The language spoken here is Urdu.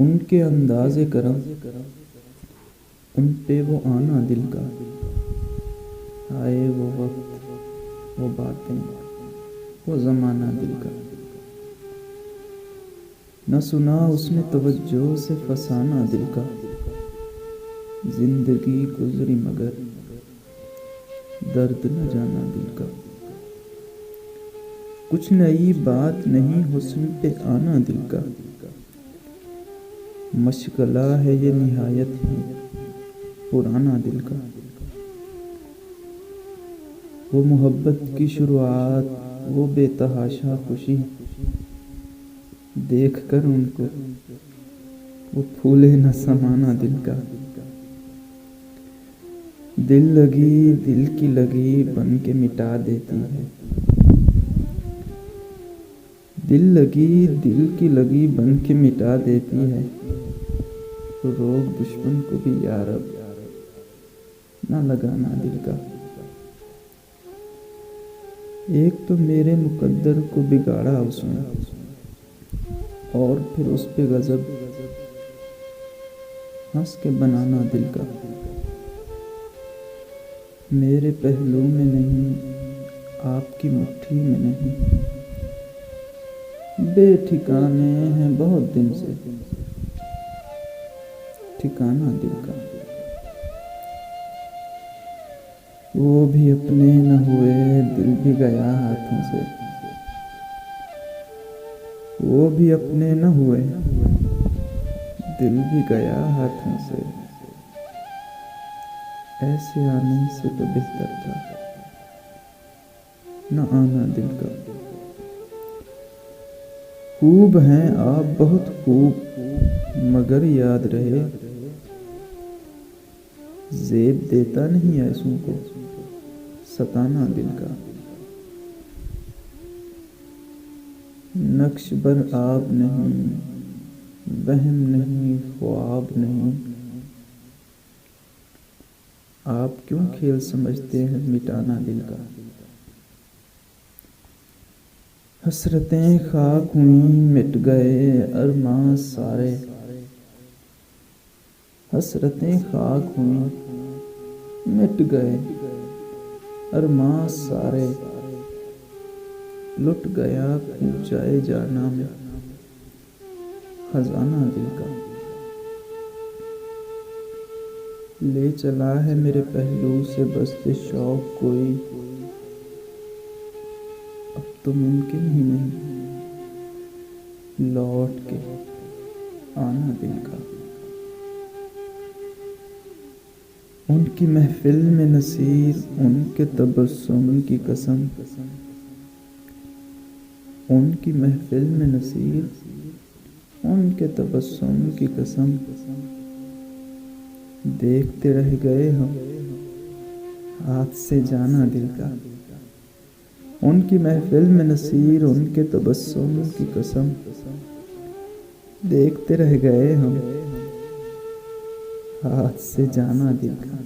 ان کے انداز کرم، ان پہ وہ آنا دل کا، آئے وہ وقت، وہ باتیں، وہ زمانہ دل کا۔ نہ سنا اس نے توجہ سے فسانہ دل کا، زندگی گزری مگر درد نہ جانا دل کا۔ کچھ نئی بات نہیں حسن پہ آنا دل کا، مشغلہ ہے یہ نہایت ہی پرانا دل کا۔ وہ محبت کی شروعات، وہ بے تحاشا خوشی، دیکھ کر ان کو وہ پھولے نہ سمانا دل کا۔ دل لگی دل کی لگی بن کے مٹا دیتی ہے، دل لگی دل کی لگی بن کے مٹا دیتی ہے، تو روگ دشمن کو بھی یارب نہ لگانا دل کا۔ ایک تو میرے مقدر کو بگاڑا اس نے، اور پھر اس پہ غضب ہنس کے بنانا دل کا۔ میرے پہلو میں نہیں، آپ کی مٹھی میں نہیں، بے ٹھکانے ہیں بہت دن سے ٹھکانا دل کا۔ وہ بھی اپنے نہ ہوئے دل بھی گیا ہاتھوں سے، وہ بھی اپنے نہ ہوئے دل بھی گیا ہاتھوں سے، ایسے آنے سے تو بہتر تھا نہ آنا دل کا۔ خوب ہیں آپ بہت خوب مگر یاد رہے، زیب دیتا نہیں ایسوں کو ستانا دل کا۔ نقش بر آب نہیں، وہم نہیں، خواب نہیں، آپ کیوں کھیل سمجھتے ہیں مٹانا دل کا۔ حسرتیں خاک ہوئیں مٹ گئے ارماں سارے، حسرتیں خاک ہوئیں مٹ گئے ارماں سارے، لٹ گیا کوچائے جانا میں خزانہ دل کا۔ لے چلا ہے میرے پہلو سے بست شوق کوئی، اب تو ممکن ہی نہیں لوٹ کے آنا دل کا۔ ان کی محفل میں نصیر، ان کے تبسم کی قسم، ان کی محفل میں نصیر، ان کے تبسم کی قسم، دیکھتے رہ گئے ہم ہاتھ سے جانا دل کا۔ ان کی محفل میں نصیر، ان کے تبسم کی قسم، دیکھتے رہ گئے ہم ہاتھ سے جانا دل کا۔